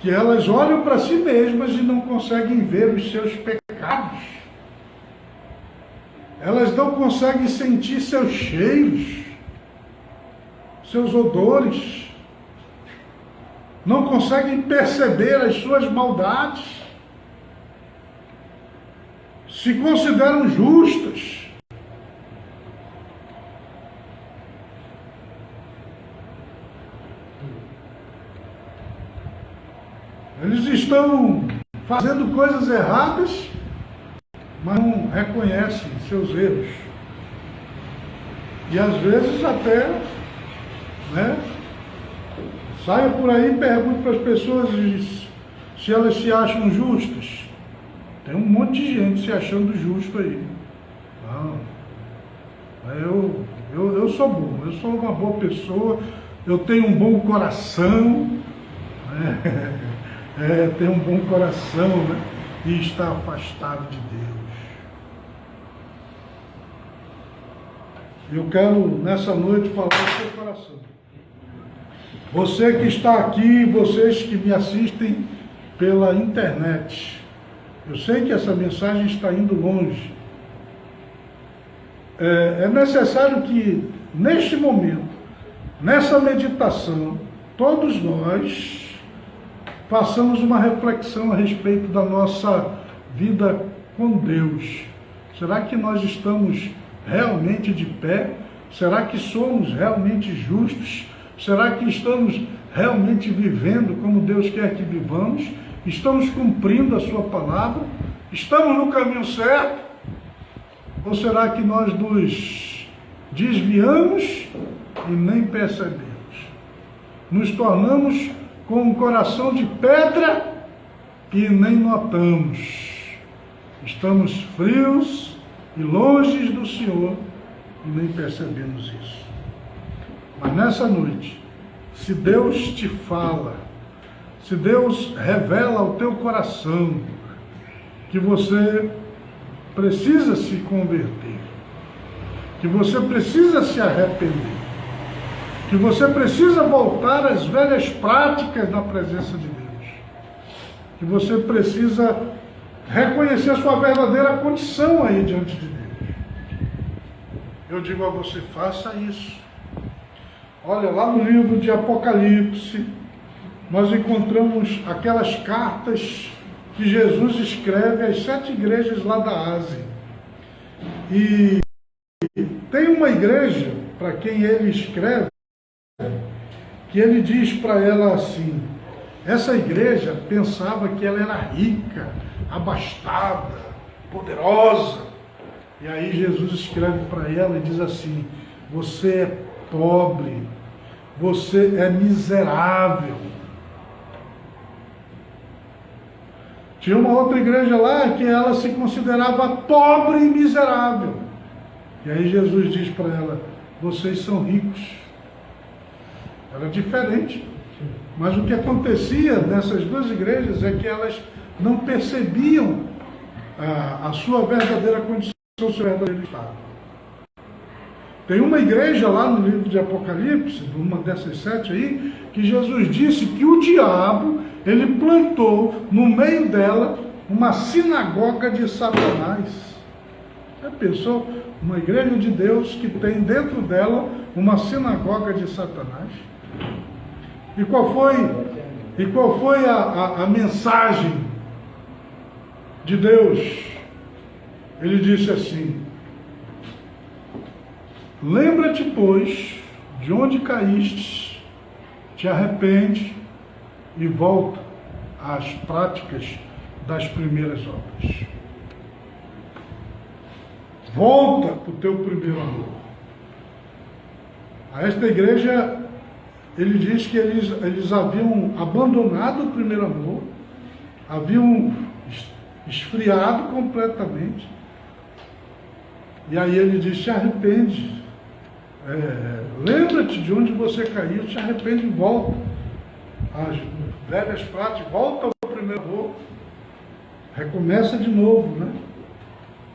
S2: Que elas olham para si mesmas e não conseguem ver os seus pecados. Elas não conseguem sentir seus cheiros, seus odores. Não conseguem perceber as suas maldades. Se consideram justas. Eles estão fazendo coisas erradas, mas não reconhecem seus erros. E às vezes até, né, saia por aí e pergunte para as pessoas se elas se acham justas. Tem um monte de gente se achando justo aí. Não. Eu sou bom, eu sou uma boa pessoa, eu tenho um bom coração, né? Tenho um bom coração, né? E está afastado de Deus. Eu quero nessa noite falar do seu coração. Você que está aqui, vocês que me assistem pela internet, eu sei que essa mensagem está indo longe. É necessário que, neste momento, nessa meditação, todos nós façamos uma reflexão a respeito da nossa vida com Deus. Será que nós estamos realmente de pé? Será que somos realmente justos? Será que estamos realmente vivendo como Deus quer que vivamos? Estamos cumprindo a sua palavra? Estamos no caminho certo? Ou será que nós nos desviamos e nem percebemos? Nos tornamos com um coração de pedra e nem notamos. Estamos frios e longe do Senhor e nem percebemos isso. Mas nessa noite, se Deus te fala, se Deus revela ao teu coração que você precisa se converter, que você precisa se arrepender, que você precisa voltar às velhas práticas na presença de Deus, que você precisa reconhecer a sua verdadeira condição aí diante de Deus. Eu digo a você, faça isso. Olha, lá no livro de Apocalipse, nós encontramos aquelas cartas que Jesus escreve às 7 igrejas lá da Ásia. E tem uma igreja, para quem ele escreve, que ele diz para ela assim, essa igreja pensava que ela era rica, abastada, poderosa. E aí Jesus escreve para ela e diz assim, você é pobre, você é miserável. Tinha uma outra igreja lá que ela se considerava pobre e miserável. E aí Jesus diz para ela, vocês são ricos. Era diferente. Mas o que acontecia nessas duas igrejas é que elas não percebiam a sua verdadeira condição, o seu verdadeiro estado. Tem uma igreja lá no livro de Apocalipse, uma dessas 7 aí, que Jesus disse que o diabo, ele plantou no meio dela uma sinagoga de Satanás. Já pensou? Uma igreja de Deus que tem dentro dela uma sinagoga de Satanás? E qual foi a mensagem de Deus? Ele disse assim, lembra-te, pois, de onde caíste, te arrepende e volta às práticas das primeiras obras. Volta para o teu primeiro amor. A esta igreja, ele diz que eles haviam abandonado o primeiro amor, haviam esfriado completamente. E aí ele diz, te arrepende. Lembra-te de onde você caiu, te arrepende e volta às velhas práticas, volta ao primeiro amor, recomeça de novo, né?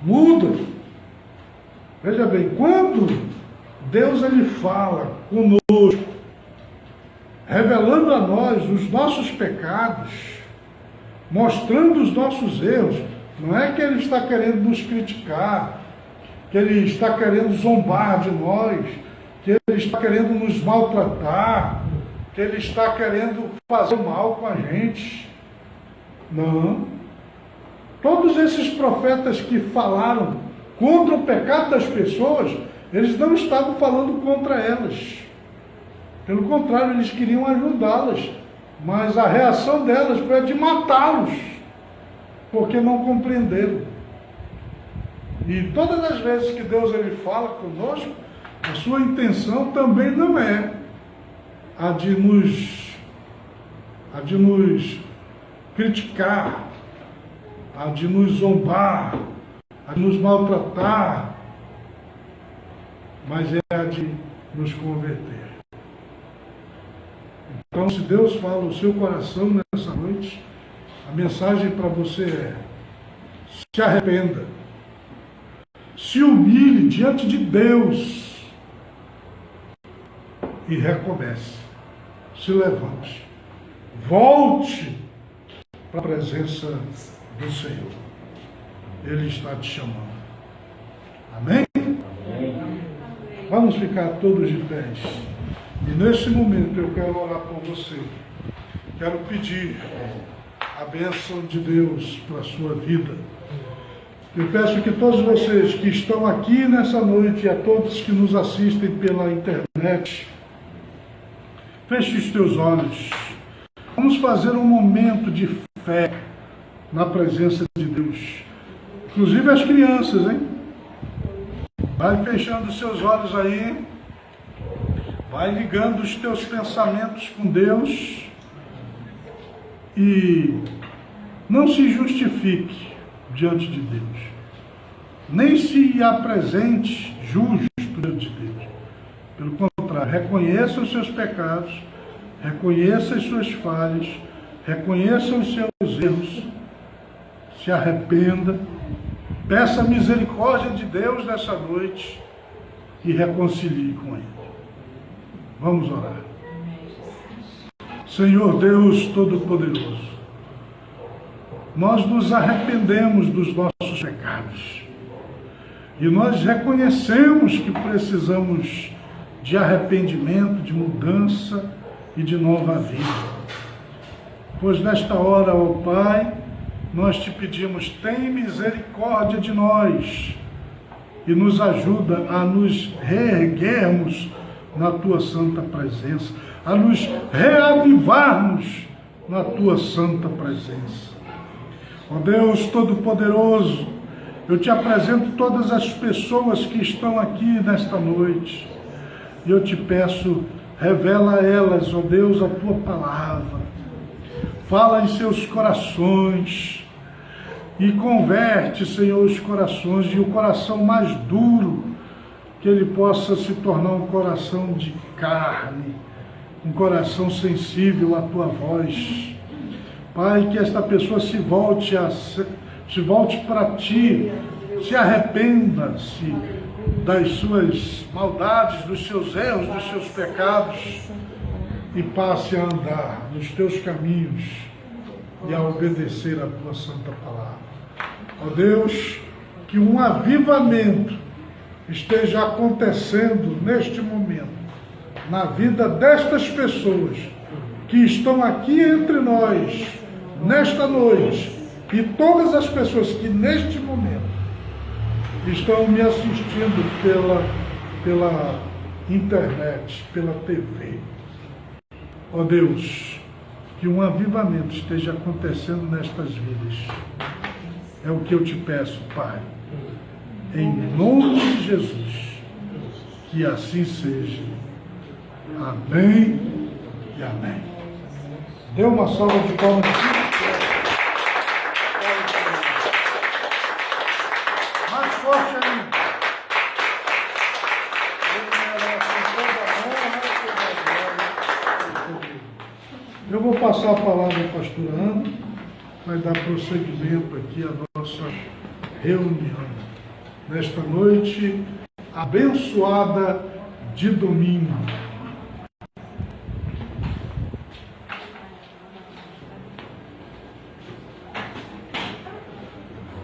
S2: Muda. Veja bem, quando Deus ele fala conosco, revelando a nós os nossos pecados, mostrando os nossos erros, não é que ele está querendo nos criticar, que ele está querendo zombar de nós, que ele está querendo nos maltratar, que ele está querendo fazer mal com a gente. Não. Todos esses profetas que falaram contra o pecado das pessoas, eles não estavam falando contra elas. Pelo contrário, eles queriam ajudá-las. Mas a reação delas foi a de matá-los, porque não compreenderam. E todas as vezes que Deus ele fala conosco, a sua intenção também não é a de nos criticar, a de nos zombar, a de nos maltratar, mas é a de nos converter. Então, se Deus fala o seu coração nessa noite, a mensagem para você é: se arrependa, se humilhe diante de Deus e recomece, se levante, volte para a presença do Senhor. Ele está te chamando. Amém?
S3: Amém.
S2: Vamos ficar todos de pés. E nesse momento eu quero orar por você. Quero pedir a bênção de Deus para a sua vida. Eu peço que todos vocês que estão aqui nessa noite e a todos que nos assistem pela internet, feche os teus olhos. Vamos fazer um momento de fé na presença de Deus. Inclusive as crianças, hein? Vai fechando os seus olhos aí. Vai ligando os teus pensamentos com Deus. E não se justifique diante de Deus. Nem se apresente justo diante de Deus. Pelo contrário, reconheça os seus pecados, reconheça as suas falhas, reconheça os seus erros, se arrependa, peça a misericórdia de Deus nessa noite e reconcilie com Ele. Vamos orar. Senhor Deus Todo-Poderoso, nós nos arrependemos dos nossos pecados e nós reconhecemos que precisamos de arrependimento, de mudança e de nova vida. Pois nesta hora, ó Pai, nós te pedimos, tem misericórdia de nós e nos ajuda a nos reerguermos na Tua santa presença, a nos reavivarmos na Tua santa presença. Ó Deus Todo-Poderoso, eu te apresento todas as pessoas que estão aqui nesta noite e eu te peço, revela a elas, ó Deus, a Tua palavra, fala em seus corações e converte, Senhor, os corações, e o coração mais duro, que ele possa se tornar um coração de carne, um coração sensível à Tua voz. Pai, que esta pessoa se volte para Ti, se arrependa-se das suas maldades, dos seus erros, dos seus pecados e passe a andar nos Teus caminhos e a obedecer a Tua santa palavra. Ó Deus, que um avivamento esteja acontecendo neste momento na vida destas pessoas que estão aqui entre nós nesta noite e todas as pessoas que neste momento estão me assistindo pela internet, pela TV. Ó Deus, que um avivamento esteja acontecendo nestas vidas. É o que eu te peço, Pai. Em nome de Jesus, que assim seja. Amém e amém. Dê uma salva de palmas. Mais forte ainda. Eu vou passar a palavra ao pastor Ana, vai dar prosseguimento aqui à nossa reunião nesta noite abençoada de domingo.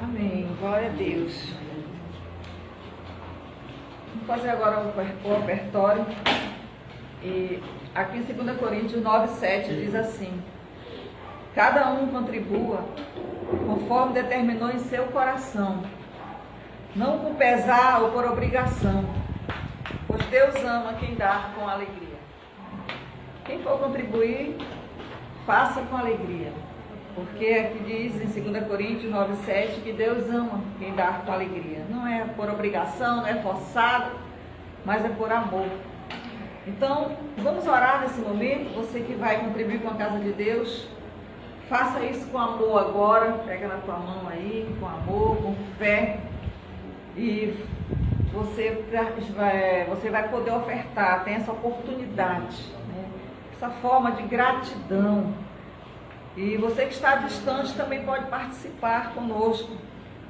S1: Amém. Glória a Deus. Vamos fazer agora o ofertório. E aqui em 2 Coríntios 9:7 diz assim: cada um contribua conforme determinou em seu coração, não por pesar ou por obrigação, pois Deus ama quem dá com alegria. Quem for contribuir, faça com alegria, porque aqui diz em 2 Coríntios 9:7 que Deus ama quem dá com alegria. Não é por obrigação, não é forçado, mas é por amor. Então, vamos orar nesse momento. Você que vai contribuir com a casa de Deus, faça isso com amor agora. Pega na tua mão aí, com amor, com fé. E você vai poder ofertar, tem essa oportunidade, né? Essa forma de gratidão. E você que está distante também pode participar conosco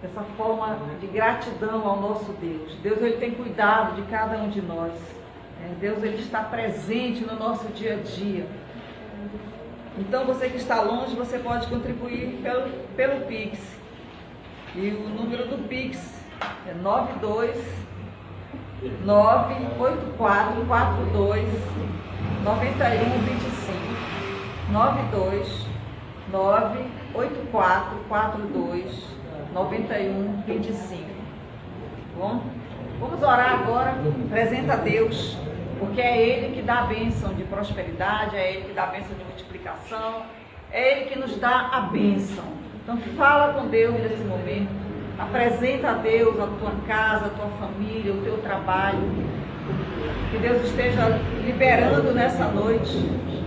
S1: dessa forma de gratidão ao nosso Deus. Deus, Ele tem cuidado de cada um de nós. Deus, Ele está presente no nosso dia a dia. Então, você que está longe, você pode contribuir pelo Pix. E o número do Pix é 92984429125. 92984429125. Bom? Vamos orar agora. Apresenta a Deus, porque é Ele que dá a bênção de prosperidade, é Ele que dá a bênção de multiplicação, é Ele que nos dá a bênção. Então fala com Deus nesse momento, apresenta a Deus a tua casa, a tua família, o teu trabalho. Que Deus esteja liberando nessa noite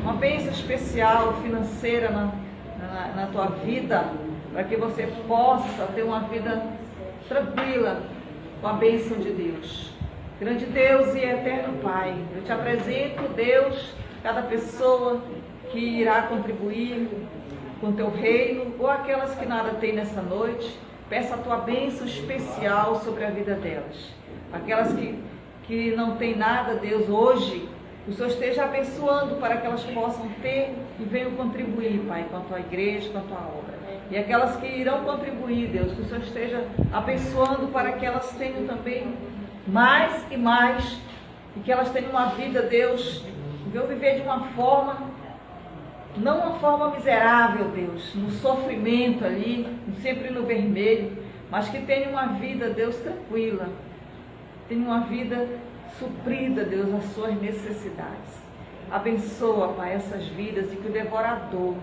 S1: uma bênção especial financeira na tua vida, para que você possa ter uma vida tranquila, com a bênção de Deus. Grande Deus e eterno Pai, eu te apresento, Deus, cada pessoa que irá contribuir com o teu reino, ou aquelas que nada têm nessa noite, peça a tua bênção especial sobre a vida delas. Aquelas que não têm nada, Deus, hoje, o Senhor esteja abençoando para que elas possam ter e venham contribuir, Pai, com a tua igreja, com a tua obra. E aquelas que irão contribuir, Deus, que o Senhor esteja abençoando para que elas tenham também mais e mais, e que elas tenham uma vida, Deus, venham viver de uma forma, não uma forma miserável, Deus, no sofrimento ali, sempre no vermelho, mas que tenham uma vida, Deus, tranquila, tenham uma vida suprida, Deus, as suas necessidades. Abençoa, Pai, essas vidas e que o devorador,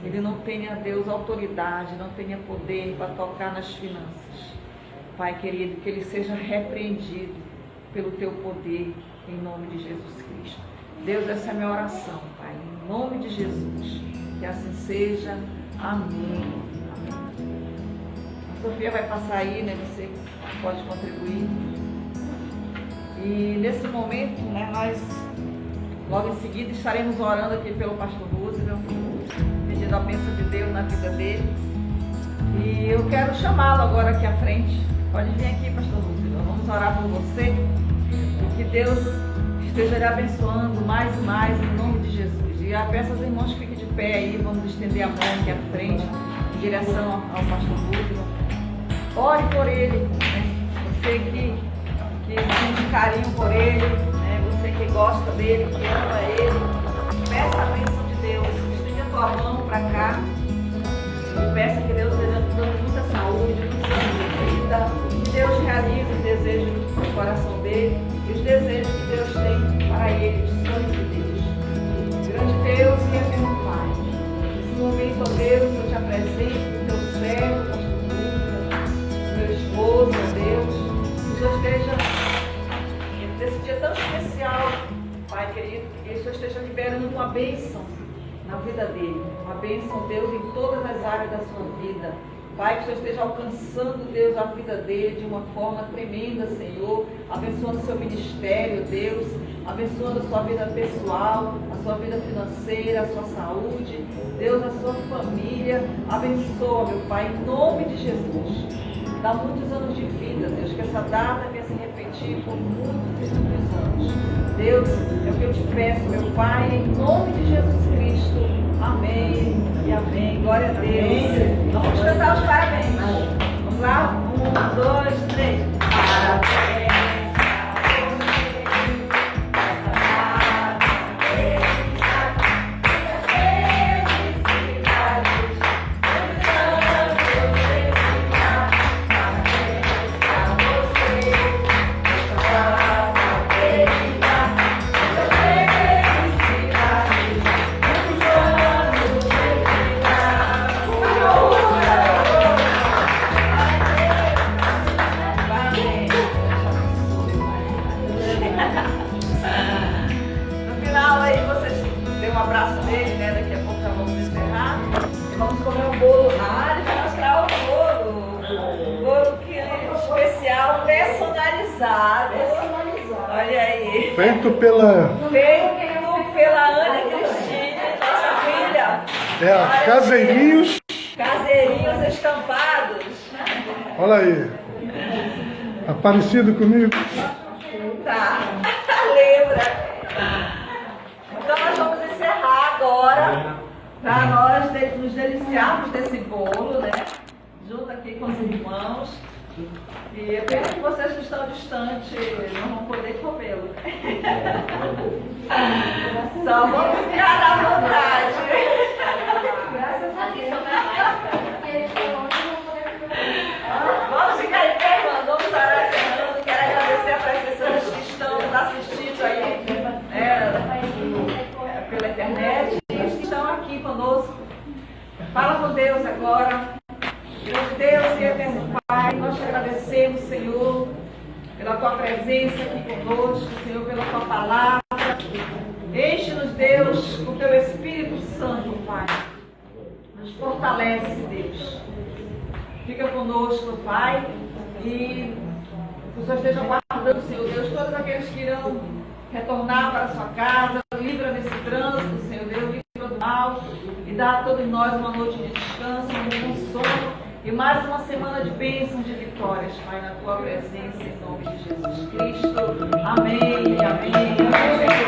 S1: ele não tenha, Deus, autoridade, não tenha poder para tocar nas finanças. Pai querido, que ele seja repreendido pelo teu poder, em nome de Jesus Cristo. Deus, essa é a minha oração, Pai, em nome de Jesus. Que assim seja. Amém. Amém. A Sofia vai passar aí, né? Você pode contribuir. E nesse momento, né, nós logo em seguida estaremos orando aqui pelo pastor Roosevelt, pedindo a bênção de Deus na vida dele. E eu quero chamá-lo agora aqui à frente. Pode vir aqui, pastor Roosevelt. Vamos orar por você. E que Deus esteja lhe abençoando mais e mais em nome de Jesus. E eu peço aos irmãos que fiquem de pé aí. Vamos estender a mão aqui à frente, em direção ao pastor Roosevelt. Ore por ele, né? Você que sente carinho por ele, né? Você que gosta dele, que ama ele, peça a bênção de Deus, estenda a tua mão para cá e peça que Deus esteja dando muita saúde, muita vida, que Deus realize os desejos do coração dele e os desejos que Deus tem para ele, de sonhos de Deus. Grande Deus e eterno Pai, nesse momento, ó Deus, eu te apresento o teu servo, pastor Lúcio, meu esposo, ó Deus, que o Senhor esteja nesse dia tão especial, Pai querido, que o Senhor esteja liberando uma bênção na vida dele, uma bênção, Deus, em todas as áreas da sua vida. Pai, que o Senhor esteja alcançando, Deus, a vida dele de uma forma tremenda, Senhor, abençoando o seu ministério, Deus, abençoando a sua vida pessoal, a sua vida financeira, a sua saúde, Deus, a sua família, abençoa, meu Pai, em nome de Jesus. Dá muitos anos de vida, Deus, que essa data venha se repetir por muitos e muitos anos. Deus, é o que eu te peço, meu Pai, em nome de Jesus Cristo. Amém e amém. Glória a Deus. Vamos cantar os parabéns. Vamos lá? 1, 2, 3. Parabéns. Olha aí.
S2: Feito pela
S1: Ana Cristina, nossa filha.
S2: É a Caseirinhos.
S1: Caseirinhos estampados.
S2: Olha aí. Aparecido comigo.
S1: Tá. Lembra. Então nós vamos encerrar agora para nós nos deliciarmos desse bolo, né? Junto aqui com os irmãos. E eu penso que vocês que estão distantes não vão poder comê-lo. Só vamos ficar à vontade.
S4: Graças a Deus.
S1: Vamos ficar em pé, irmão. Vamos orar encerrando. Quero agradecer a presença dos que estão nos assistindo aí pela internet e os que estão aqui conosco. Fala com Deus agora. Deus e eterno Pai, nós te agradecemos, Senhor, pela tua presença aqui conosco, Senhor, pela tua palavra. Enche-nos, Deus, com teu Espírito Santo, Pai. Nos fortalece, Deus. Fica conosco, Pai, e que o Senhor esteja guardando, Senhor Deus, todos aqueles que irão retornar para a sua casa. Livra nesse trânsito, Senhor Deus, livra do mal e dá a todos nós uma noite de descanso, um bom sono e mais uma semana de bênçãos, de vitórias, Pai, na tua presença, em nome de Jesus Cristo. Amém, amém, amém.